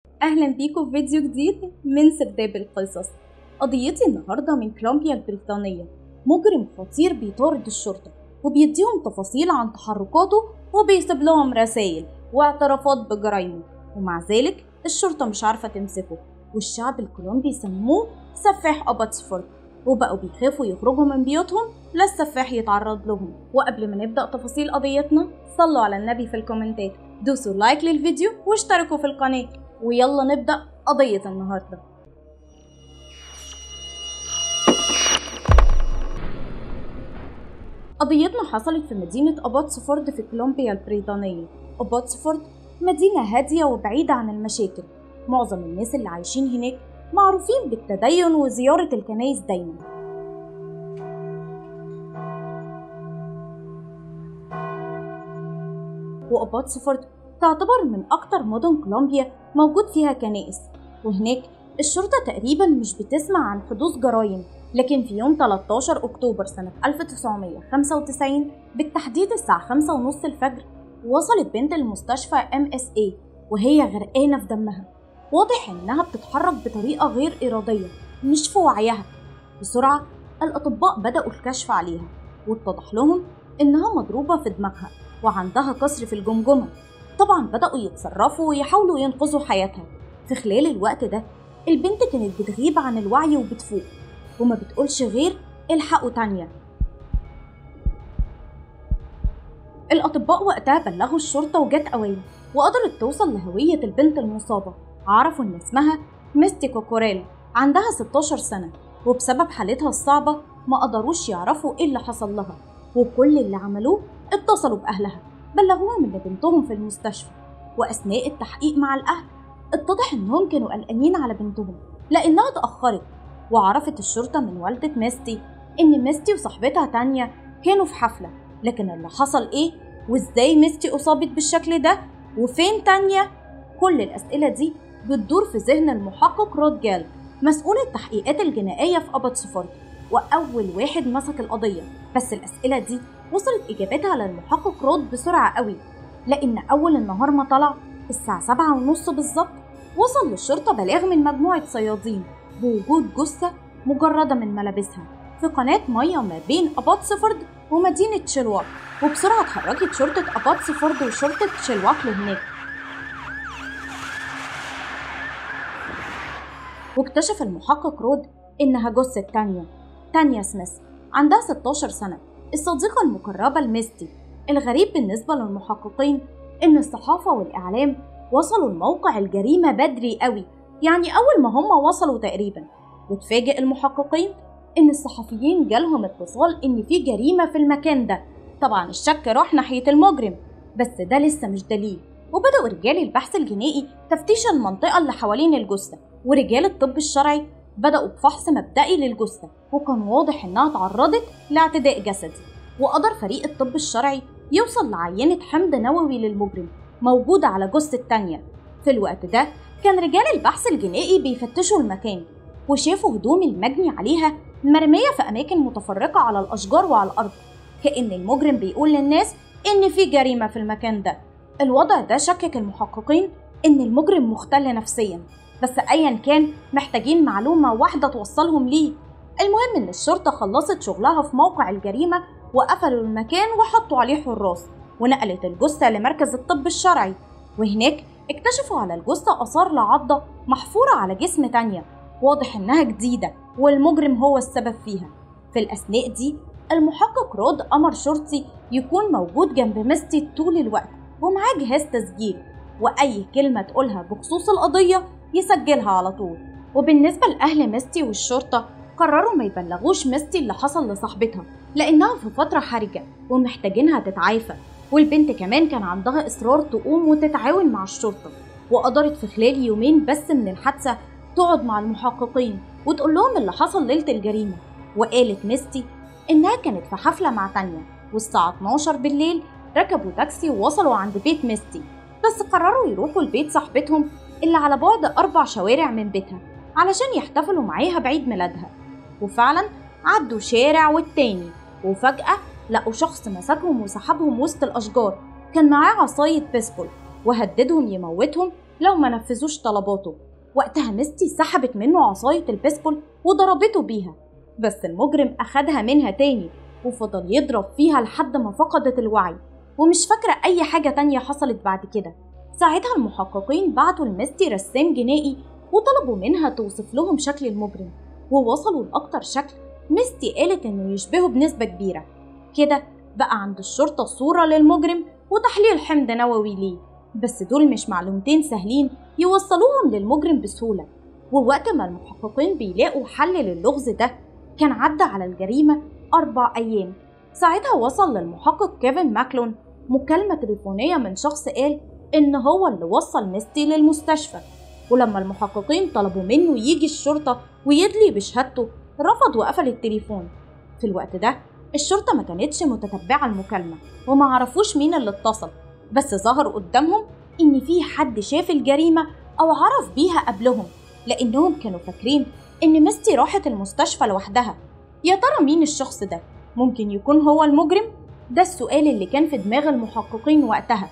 أهلا بيكم في فيديو جديد من سرداب القصص. قضيتي النهاردة من كولومبيا البريطانية. مجرم خطير بيطارد الشرطة وبيديهم تفاصيل عن تحركاته وبيسيب لهم رسائل واعترافات بجرايمه، ومع ذلك الشرطة مش عارفة تمسكه، والشعب الكولومبي سموه سفاح أباتسفورد، وبقوا بيخافوا يخرجوا من بيوتهم لا السفاح يتعرض لهم. وقبل ما نبدأ تفاصيل قضيتنا صلوا على النبي في الكومنتات، دوسوا لايك للفيديو واشتركوا في القناة، ويلا نبدأ قضية النهاردة. قضيتنا حصلت في مدينة أباتسفورد في كولومبيا البريطانية. أباتسفورد مدينة هادية وبعيدة عن المشاكل، معظم الناس اللي عايشين هناك معروفين بالتدين وزيارة الكنائس دايما. وأباتسفورد تعتبر من أكتر مدن كولومبيا موجود فيها كنائس، وهناك الشرطة تقريبا مش بتسمع عن حدوث جرائم. لكن في يوم 13 أكتوبر سنة 1995 بالتحديد الساعة 5:30 الفجر وصلت بنت المستشفى MSA وهي غرقانة في دمها. واضح إنها بتتحرك بطريقة غير إرادية مش في وعيها. بسرعة الأطباء بدأوا الكشف عليها واتضح لهم إنها مضروبة في دماغها وعندها كسر في الجمجمة. طبعا بدأوا يتصرفوا ويحاولوا ينقذوا حياتها. في خلال الوقت ده البنت كانت بتغيب عن الوعي وبتفوق وما بتقولش غير الحقوا تانيا. الأطباء وقتها بلغوا الشرطة وجت أوان وقدرت توصل لهوية البنت المصابة. عرفوا إن اسمها ميستي كوكوريل، عندها 16 سنة، وبسبب حالتها الصعبة ما قدروش يعرفوا إيه اللي حصل لها، وكل اللي عملوه اتصلوا بأهلها بلغوهم إن بنتهم في المستشفى. وأثناء التحقيق مع الأهل اتضح إنهم كانوا قلقانين على بنتهم لأنها اتأخرت. وعرفت الشرطة من والدة ميستي إن ميستي وصاحبتها تانيا كانوا في حفلة، لكن اللي حصل إيه وإزاي ميستي أصابت بالشكل ده وفين تانيا، كل الأسئلة دي بتدور في ذهن المحقق رود جال مسؤول التحقيقات الجنائية في أباتسفورد، وأول واحد مسك القضية. بس الأسئلة دي وصلت إجابتها للمحقق رود بسرعة قوي، لأن أول النهار ما طلع الساعة 7:30 بالظبط وصل للشرطة بلاغ من مجموعة صيادين بوجود جثة مجردة من ملابسها في قناة مية ما بين أباتسفورد ومدينة شيلواك. وبسرعة اتحركت شرطة أباتسفورد وشرطة شيلواك لهناك، واكتشف المحقق رود إنها جثة تانيا سميث، عندها 16 سنة، الصديقة المقربة لميستي. الغريب بالنسبة للمحققين إن الصحافة والإعلام وصلوا لموقع الجريمة بدري قوي، يعني أول ما هم وصلوا تقريبا. وتفاجئ المحققين إن الصحفيين جالهم اتصال إن في جريمة في المكان ده. طبعا الشك راح ناحية المجرم، بس ده لسه مش دليل. وبدأوا رجال البحث الجنائي تفتيش المنطقة اللي حوالين الجثة، ورجال الطب الشرعي بدأوا بفحص مبدئي للجثة، وكان واضح إنها تعرضت لاعتداء جسدي. وقدر فريق الطب الشرعي يوصل لعينة حمض نووي للمجرم موجودة على جثة تانيا. في الوقت ده كان رجال البحث الجنائي بيفتشوا المكان وشافوا هدوم المجني عليها مرمية في أماكن متفرقة على الأشجار وعلى الأرض، كأن المجرم بيقول للناس إن في جريمة في المكان ده. الوضع ده شكك المحققين إن المجرم مختل نفسيا، بس أيا كان محتاجين معلومة واحدة توصلهم ليه. المهم إن الشرطة خلصت شغلها في موقع الجريمة وقفلوا المكان وحطوا عليه حراس، ونقلت الجثة لمركز الطب الشرعي. وهناك اكتشفوا على الجثة آثار لعضة محفورة على جسم تانيا، واضح إنها جديدة والمجرم هو السبب فيها. في الأثناء دي المحقق رود أمر شرطي يكون موجود جنب ميستي طول الوقت ومعاه جهاز تسجيل، وأي كلمة تقولها بخصوص القضية يسجلها على طول. وبالنسبة لأهل ميستي والشرطة قرروا ما يبلغوش ميستي اللي حصل لصاحبتها لأنها في فترة حرجة ومحتاجينها تتعافى، والبنت كمان كان عندها إصرار تقوم وتتعاون مع الشرطة. وقدرت في خلال يومين بس من الحادثة تقعد مع المحققين وتقول لهم اللي حصل ليلة الجريمة. وقالت ميستي إنها كانت في حفلة مع تانيا، والساعة 12 بالليل ركبوا تاكسي ووصلوا عند بيت ميستي، بس قرروا يروحوا لبيت صاحبتهم اللي على بعد 4 شوارع من بيتها علشان يحتفلوا معاها بعيد ميلادها. وفعلا عدوا شارع والتاني، وفجأة لقوا شخص مسكهم وسحبهم وسط الأشجار، كان معاه عصاية بيسبول وهددهم يموتهم لو ما نفذوش طلباته. وقتها ميستي سحبت منه عصاية البيسبول وضربته بيها، بس المجرم أخدها منها تاني وفضل يضرب فيها لحد ما فقدت الوعي، ومش فاكرة أي حاجة تانية حصلت بعد كده. ساعتها المحققين بعتوا لميستي رسام جنائي وطلبوا منها توصف لهم شكل المجرم، ووصلوا لأكتر شكل ميستي قالت إنه يشبهه بنسبة كبيرة. كده بقى عند الشرطة صورة للمجرم وتحليل حمض نووي ليه، بس دول مش معلومتين سهلين يوصلوهم للمجرم بسهولة. ووقت ما المحققين بيلاقوا حل للغز ده كان عدى على الجريمة 4 أيام. ساعتها وصل للمحقق كيفن ماكلون مكالمة تليفونية من شخص قال إن هو اللي وصل ميستي للمستشفى، ولما المحققين طلبوا منه يجي الشرطة ويدلي بشهادته رفض وقفل التليفون. في الوقت ده الشرطة ما كانتش متتبعة المكالمة وما عرفوش مين اللي اتصل، بس ظهر قدامهم إن في حد شاف الجريمة أو عرف بيها قبلهم، لأنهم كانوا فاكرين إن ميستي راحت المستشفى لوحدها. يا ترى مين الشخص ده؟ ممكن يكون هو المجرم؟ ده السؤال اللي كان في دماغ المحققين وقتها.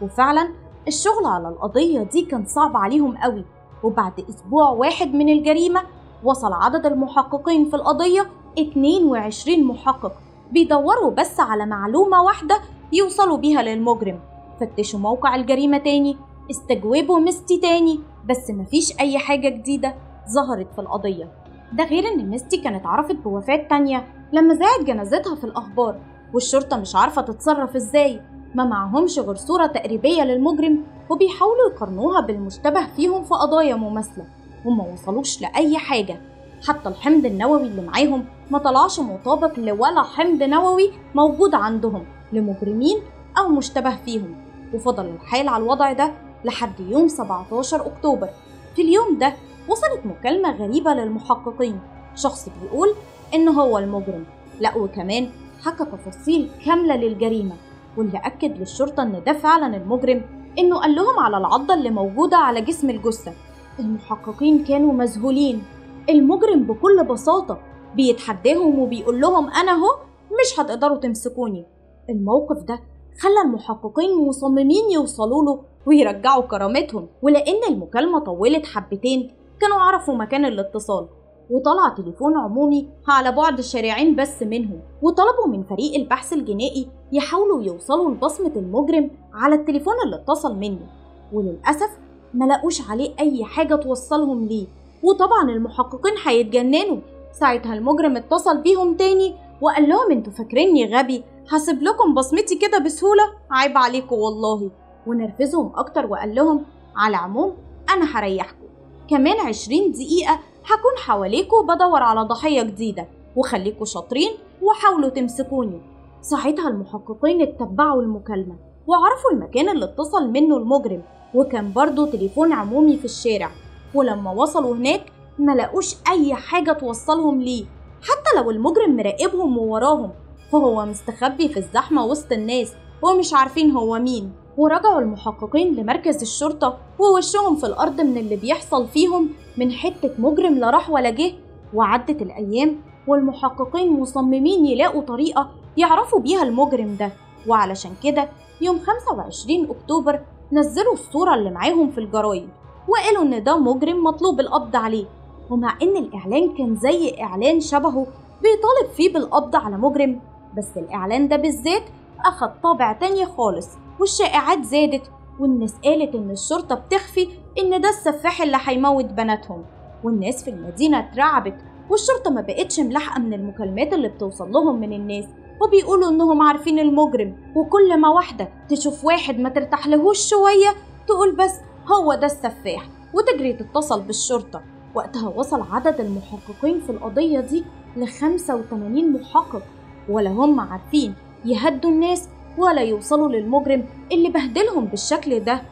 وفعلا الشغل على القضية دي كان صعب عليهم قوي، وبعد أسبوع واحد من الجريمة وصل عدد المحققين في القضية 22 محقق بيدوروا بس على معلومة واحدة يوصلوا بيها للمجرم. فتشوا موقع الجريمة تاني، استجوبوا ميستي تاني، بس مفيش أي حاجة جديدة ظهرت في القضية. ده غير إن ميستي كانت عرفت بوفاة تانية لما ذاعت جنازتها في الأخبار، والشرطة مش عارفة تتصرف إزاي. ما معهمش غير صورة تقريبية للمجرم وبيحاولوا يقارنوها بالمشتبه فيهم في قضايا مماثلة، وما وصلوش لأي حاجة. حتى الحمض النووي اللي معاهم ما طلعش مطابق لولا حمض نووي موجود عندهم لمجرمين أو مشتبه فيهم. وفضل الحال على الوضع ده لحد يوم 17 أكتوبر. في اليوم ده وصلت مكالمة غريبة للمحققين، شخص بيقول إن هو المجرم، لا وكمان حكى تفاصيل كاملة للجريمة. واللي أكد للشرطة إن ده فعلا المجرم إنه قال لهم على العضة اللي موجودة على جسم الجثة. المحققين كانوا مذهولين. المجرم بكل بساطة بيتحداهم وبيقول لهم أنا هو مش هتقدروا تمسكوني. الموقف ده خلى المحققين مصممين يوصلوا له ويرجعوا كرامتهم، ولأن المكالمة طولت حبتين كانوا عرفوا مكان الاتصال، وطلع تليفون عمومي على بعد شارعين بس منهم، وطلبوا من فريق البحث الجنائي يحاولوا يوصلوا لبصمة المجرم على التليفون اللي اتصل منه. وللأسف ما لقوش عليه أي حاجة توصلهم ليه، وطبعا المحققين هيتجننوا. ساعتها المجرم اتصل بيهم تاني وقال لهم انتوا فاكريني غبي هسيب لكم بصمتي كده بسهولة؟ عيب عليكم والله. ونرفزهم أكتر وقال لهم على العموم أنا هريحكم، كمان 20 دقيقة هكون حواليكوا بدور على ضحية جديدة، وخليكوا شاطرين وحاولوا تمسكوني. ساعتها المحققين اتبعوا المكالمة وعرفوا المكان اللي اتصل منه المجرم، وكان برضو تليفون عمومي في الشارع. ولما وصلوا هناك ما لقوش أي حاجة توصلهم ليه، حتى لو المجرم مراقبهم ووراهم فهو مستخبي في الزحمة وسط الناس ومش عارفين هو مين. ورجعوا المحققين لمركز الشرطة ووشهم في الأرض من اللي بيحصل فيهم من حتة مجرم لا راح ولا جه. وعدت الأيام والمحققين مصممين يلاقوا طريقة يعرفوا بيها المجرم ده، وعلشان كده يوم 25 أكتوبر نزلوا الصورة اللي معاهم في الجرايد وقالوا إن ده مجرم مطلوب القبض عليه. ومع إن الإعلان كان زي إعلان شبهه بيطالب فيه بالقبض على مجرم، بس الإعلان ده بالذات أخد طابع تاني خالص، والشائعات زادت والناس قالت إن الشرطة بتخفي إن ده السفاح اللي هيموت بناتهم. والناس في المدينة اترعبت، والشرطة ما بقتش ملاحقة من المكالمات اللي بتوصل لهم من الناس، وبيقولوا إنهم عارفين المجرم، وكل ما واحدة تشوف واحد ما ترتاحلهوش شوية تقول بس هو ده السفاح وتجري تتصل بالشرطة. وقتها وصل عدد المحققين في القضية دي ل85 محقق، ولا هم عارفين يهدوا الناس ولا يوصلوا للمجرم اللي بهدلهم بالشكل ده.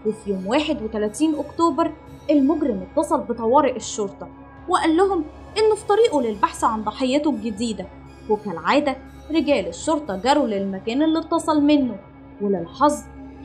وفي يوم 31 أكتوبر المجرم اتصل بطوارئ الشرطة وقال لهم إنه في طريقه للبحث عن ضحيته الجديدة. وكالعادة رجال الشرطة جروا للمكان اللي اتصل منه، وللحظ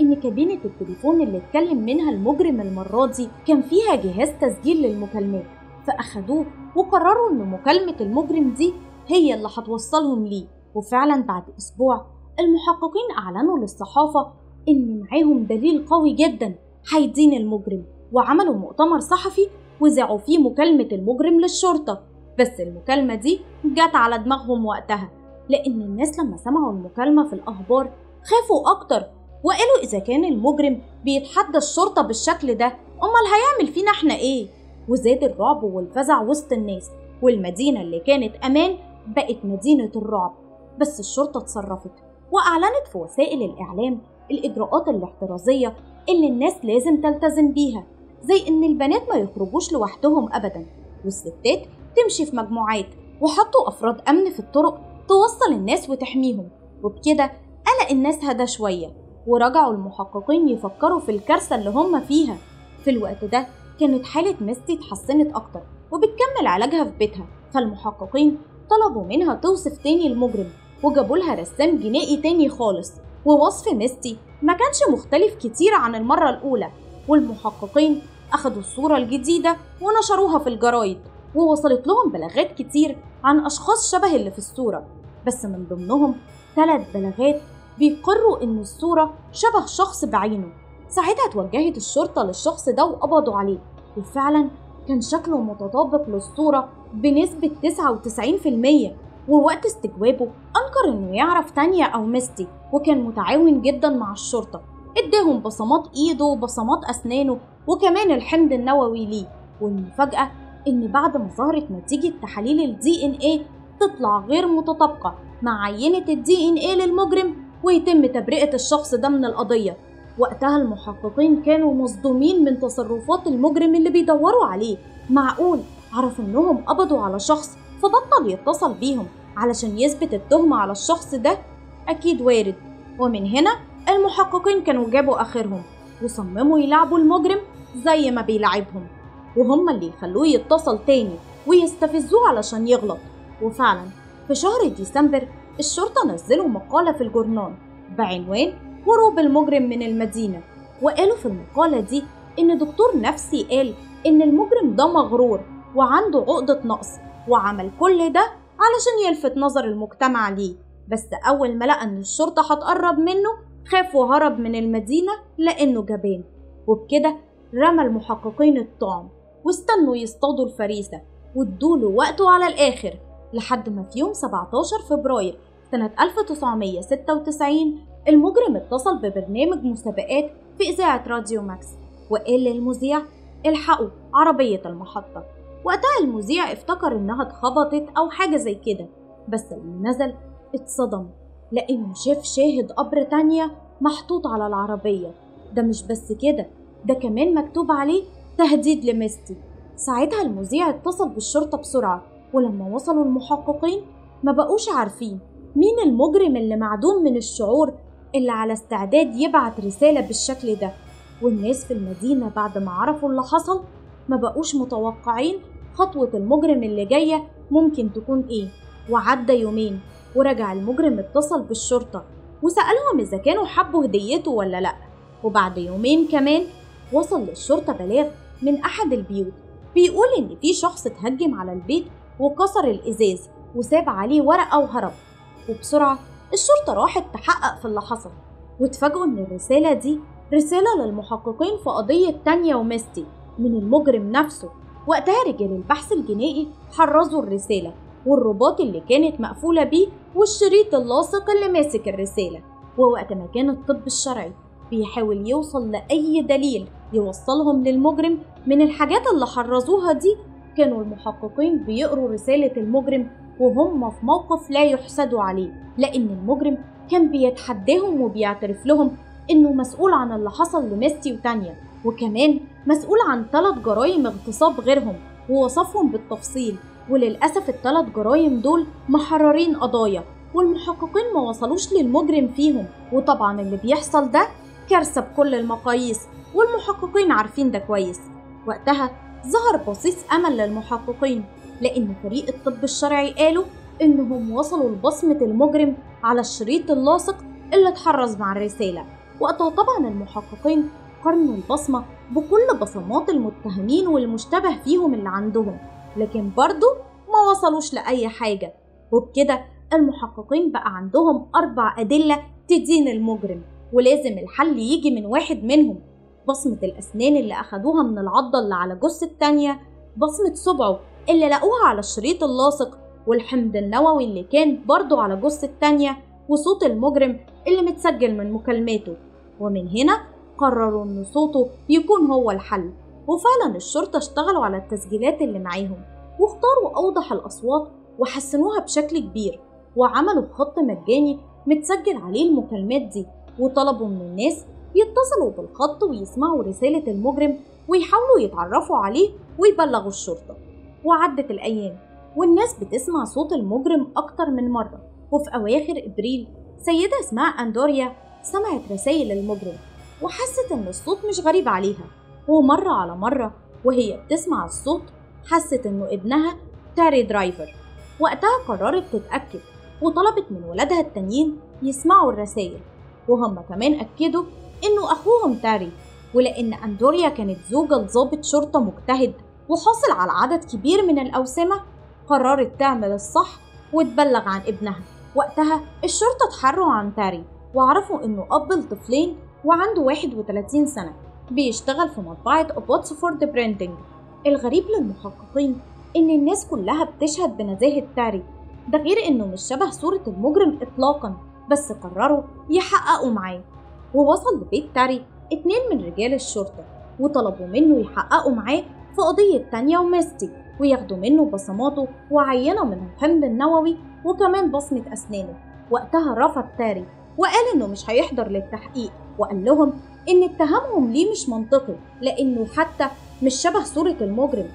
إن كابينة التليفون اللي اتكلم منها المجرم المرة دي كان فيها جهاز تسجيل للمكالمات، فأخدوه وقرروا إن مكالمة المجرم دي هي اللي هتوصلهم ليه. وفعلا بعد أسبوع المحققين أعلنوا للصحافة إن معاهم دليل قوي جدا هيدين المجرم، وعملوا مؤتمر صحفي وذاعوا فيه مكالمة المجرم للشرطة. بس المكالمة دي جت على دماغهم وقتها، لأن الناس لما سمعوا المكالمة في الأخبار خافوا أكتر، وقالوا إذا كان المجرم بيتحدى الشرطة بالشكل ده أمال هيعمل فينا إحنا إيه؟ وزاد الرعب والفزع وسط الناس، والمدينة اللي كانت أمان بقت مدينة الرعب. بس الشرطة اتصرفت وأعلنت في وسائل الإعلام الإجراءات الاحترازية اللي الناس لازم تلتزم بيها، زي إن البنات ما يخرجوش لوحدهم أبداً، والستات تمشي في مجموعات، وحطوا أفراد أمن في الطرق توصل الناس وتحميهم. وبكده قلق الناس هدى شوية، ورجعوا المحققين يفكروا في الكارثة اللي هم فيها. في الوقت ده كانت حالة ميستي اتحسنت أكتر وبتكمل علاجها في بيتها، فالمحققين طلبوا منها توصف تاني المجرم، وجابوا لها رسام جنائي تاني خالص. ووصف ميستي ما كانش مختلف كتير عن المرة الأولى، والمحققين أخدوا الصورة الجديدة ونشروها في الجرايد، ووصلت لهم بلاغات كتير عن أشخاص شبه اللي في الصورة، بس من ضمنهم 3 بلاغات بيقروا إن الصورة شبه شخص بعينه. ساعتها توجهت الشرطة للشخص ده وقبضوا عليه، وفعلا كان شكله متطابق للصورة بنسبة 99%. ووقت استجوابه أنكر إنه يعرف تانيا أو ميستي، وكان متعاون جدا مع الشرطة، اداهم بصمات إيده وبصمات أسنانه وكمان الحمض النووي ليه. والمفاجأة إن بعد ما ظهرت نتيجة تحاليل ال DNA تطلع غير متطابقة مع عينة ال DNA للمجرم، ويتم تبرئة الشخص ده من القضية. وقتها المحققين كانوا مصدومين من تصرفات المجرم اللي بيدوروا عليه. معقول عرف إنهم قبضوا على شخص فبطل يتصل بيهم علشان يثبت التهمة على الشخص ده؟ أكيد وارد. ومن هنا المحققين كانوا جابوا آخرهم وصمموا يلعبوا المجرم زي ما بيلعبهم، وهم اللي يخلوه يتصل تاني ويستفزوه علشان يغلط. وفعلا في شهر ديسمبر الشرطة نزلوا مقالة في الجورنال بعنوان هروب المجرم من المدينة، وقالوا في المقالة دي إن دكتور نفسي قال إن المجرم ده مغرور وعنده عقدة نقص، وعمل كل ده علشان يلفت نظر المجتمع ليه. بس أول ما لقى إن الشرطة هتقرب منه خاف وهرب من المدينة لأنه جبان. وبكده رمى المحققين الطعم واستنوا يصطادوا الفريسة، وادوله وقته على الآخر، لحد ما في يوم 17 فبراير سنة 1996 المجرم اتصل ببرنامج مسابقات في إذاعة راديو ماكس، وقال للمذيع الحقوا عربية المحطة. وقتها المذيع افتكر إنها اتخبطت أو حاجة زي كده، بس لما نزل اتصدم لأنه شاف شاهد قبر تانية محطوط على العربية. ده مش بس كده، ده كمان مكتوب عليه تهديد لميستي. ساعتها المذيع اتصل بالشرطة بسرعة، ولما وصلوا المحققين ما بقوش عارفين مين المجرم اللي معدوم من الشعور اللي على استعداد يبعت رسالة بالشكل ده. والناس في المدينة بعد ما عرفوا اللي حصل ما بقوش متوقعين خطوة المجرم اللي جاية ممكن تكون ايه. وعدى يومين ورجع المجرم اتصل بالشرطة وسألهم إذا كانوا حبوا هديته ولا لأ. وبعد يومين كمان وصل للشرطة بلاغ من أحد البيوت بيقول إن في شخص اتهجم على البيت وكسر الإزاز وساب عليه ورقة وهرب. وبسرعة الشرطة راحت تحقق في اللي حصل، واتفاجئوا إن الرسالة دي رسالة للمحققين في قضية تانيا وميستي من المجرم نفسه. وقتها رجال البحث الجنائي حرزوا الرسالة والرباط اللي كانت مقفولة بيه والشريط اللاصق اللي ماسك الرسالة. ووقت ما كان الطب الشرعي بيحاول يوصل لأي دليل يوصلهم للمجرم من الحاجات اللي حرزوها دي، كانوا المحققين بيقروا رسالة المجرم وهم في موقف لا يحسدوا عليه، لأن المجرم كان بيتحداهم وبيعترف لهم إنه مسؤول عن اللي حصل لميستي وتانيا، وكمان مسؤول عن 3 جرائم اغتصاب غيرهم، ووصفهم بالتفصيل. وللأسف ال3 جرائم دول محررين قضايا، والمحققين ما وصلوش للمجرم فيهم. وطبعا اللي بيحصل ده كارثة بكل المقاييس، والمحققين عارفين ده كويس. وقتها ظهر بصيص أمل للمحققين، لأن فريق الطب الشرعي قالوا إنهم وصلوا لبصمة المجرم على الشريط اللاصق اللي اتحرز مع الرسالة. وقتها طبعا المحققين قارنوا البصمة بكل بصمات المتهمين والمشتبه فيهم اللي عندهم، لكن برضو ما وصلوش لأي حاجة. وبكده المحققين بقى عندهم 4 أدلة تدين المجرم، ولازم الحل يجي من واحد منهم. بصمة الأسنان اللي أخدوها من العضة اللي على جثة تانيا، بصمة صبعه اللي لقوها على الشريط اللاصق، والحمض النووي اللي كان برضه على جثة تانيا، وصوت المجرم اللي متسجل من مكالماته. ومن هنا قرروا إن صوته يكون هو الحل، وفعلا الشرطة اشتغلوا على التسجيلات اللي معاهم واختاروا أوضح الأصوات وحسنوها بشكل كبير، وعملوا خط مجاني متسجل عليه المكالمات دي، وطلبوا من الناس يتصلوا بالخط ويسمعوا رسالة المجرم ويحاولوا يتعرفوا عليه ويبلغوا الشرطة. وعدت الأيام والناس بتسمع صوت المجرم أكتر من مرة، وفي أواخر إبريل سيدة اسمها أندوريا سمعت رسائل المجرم وحست إن الصوت مش غريب عليها، ومرة على مرة وهي بتسمع الصوت حست إنه ابنها تاري درايفر. وقتها قررت تتأكد وطلبت من ولادها التانيين يسمعوا الرسائل، وهم كمان أكدوا إنه أخوهم تاري. ولأن أندوريا كانت زوجة لضابط شرطة مجتهد وحاصل على عدد كبير من الأوسمة، قررت تعمل الصح وتبلغ عن ابنها. وقتها الشرطة اتحروا عن تاري وعرفوا إنه أب لطفلين وعنده 31 سنة، بيشتغل في مطبعة أوبوتسفورد برينتنج. الغريب للمحققين إن الناس كلها بتشهد بنزاهة تاري، ده غير إنه مش شبه صورة المجرم إطلاقا، بس قرروا يحققوا معاه. ووصل لبيت تاري 2 من رجال الشرطة وطلبوا منه يحققوا معاه في قضية تانيا وميستي، وياخدوا منه بصماته وعينة من الحمض النووي وكمان بصمة أسنانه. وقتها رفض تاري وقال إنه مش هيحضر للتحقيق، وقال لهم إن اتهامهم ليه مش منطقي لأنه حتى مش شبه صورة المجرم.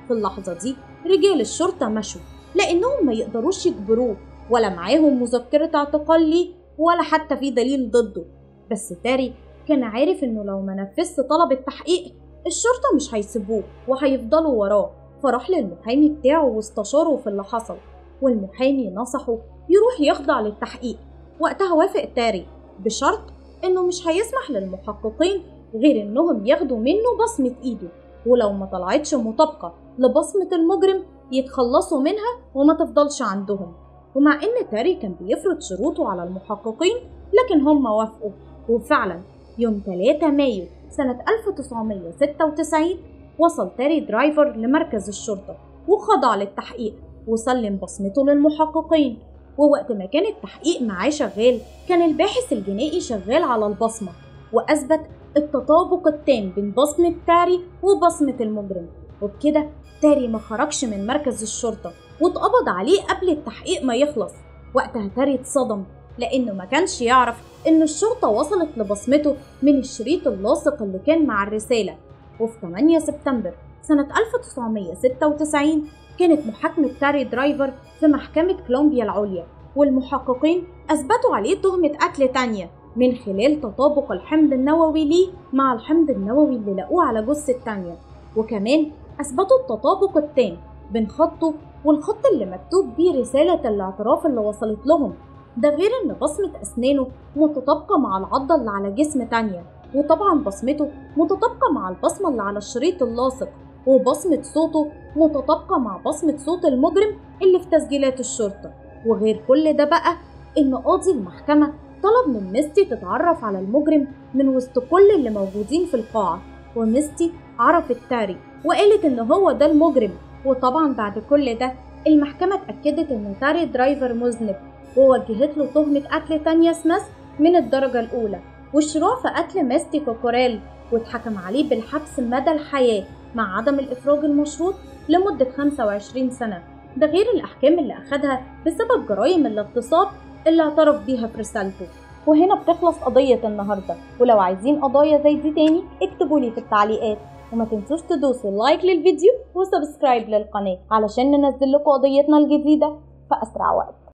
في اللحظة دي رجال الشرطة مشوا لأنهم ما يقدروش يجبروه، ولا معاهم مذكرة اعتقال ليه ولا حتى في دليل ضده. بس تاري كان عارف إنه لو ما نفذش طلب التحقيق الشرطة مش هيسيبوه وهيفضلوا وراه، فراح للمحامي بتاعه واستشاره في اللي حصل، والمحامي نصحه يروح يخضع للتحقيق. وقتها وافق تاري بشرط إنه مش هيسمح للمحققين غير إنهم ياخدوا منه بصمة إيده، ولو ما طلعتش مطابقة لبصمة المجرم يتخلصوا منها وما تفضلش عندهم. ومع إن تاري كان بيفرض شروطه على المحققين لكن هم وافقوا، وفعلا يوم 3 مايو سنة 1996 وصل تاري درايفر لمركز الشرطة وخضع للتحقيق وسلم بصمته للمحققين. ووقت ما كان التحقيق معاه شغال كان الباحث الجنائي شغال على البصمة وأثبت التطابق التام بين بصمة تاري وبصمة المجرم، وبكده تاري ما خرجش من مركز الشرطة واتقبض عليه قبل التحقيق ما يخلص. وقتها تاري اتصدم لأنه ما كانش يعرف إن الشرطة وصلت لبصمته من الشريط اللاصق اللي كان مع الرسالة. وفي 8 سبتمبر سنة 1996 كانت محاكمة تاري درايفر في محكمة كولومبيا العليا، والمحققين أثبتوا عليه تهمة قتل تانيا من خلال تطابق الحمض النووي ليه مع الحمض النووي اللي لقوه على جثة تانيا، وكمان أثبتوا التطابق التام بين خطه والخط اللي مكتوب بيه رسالة الاعتراف اللي وصلت لهم، ده غير إن بصمة أسنانه متطابقة مع العضة اللي على جسم تانيا، وطبعا بصمته متطابقة مع البصمة اللي على الشريط اللاصق، وبصمة صوته متطابقة مع بصمة صوت المجرم اللي في تسجيلات الشرطة. وغير كل ده بقى إن قاضي المحكمة طلب من ميستي تتعرف على المجرم من وسط كل اللي موجودين في القاعة، وميستي عرفت تاري وقالت إن هو ده المجرم. وطبعا بعد كل ده المحكمة اتأكدت إن تاري درايفر مذنب ووجهت له تهمة قتل تانيا سميث من الدرجة الأولى والشروع في قتل ميستي كوكوريل، واتحكم عليه بالحبس مدى الحياة مع عدم الإفراج المشروط لمدة 25 سنة، ده غير الأحكام اللي أخدها بسبب جرائم الاغتصاب اللي اعترف بيها في رسالته. وهنا بتخلص قضية النهاردة، ولو عايزين قضايا زي دي تاني اكتبولي في التعليقات، وما تنسوش تدوسوا لايك للفيديو وسبسكرايب للقناة علشان ننزل لكم قضيتنا الجديدة في أسرع وقت.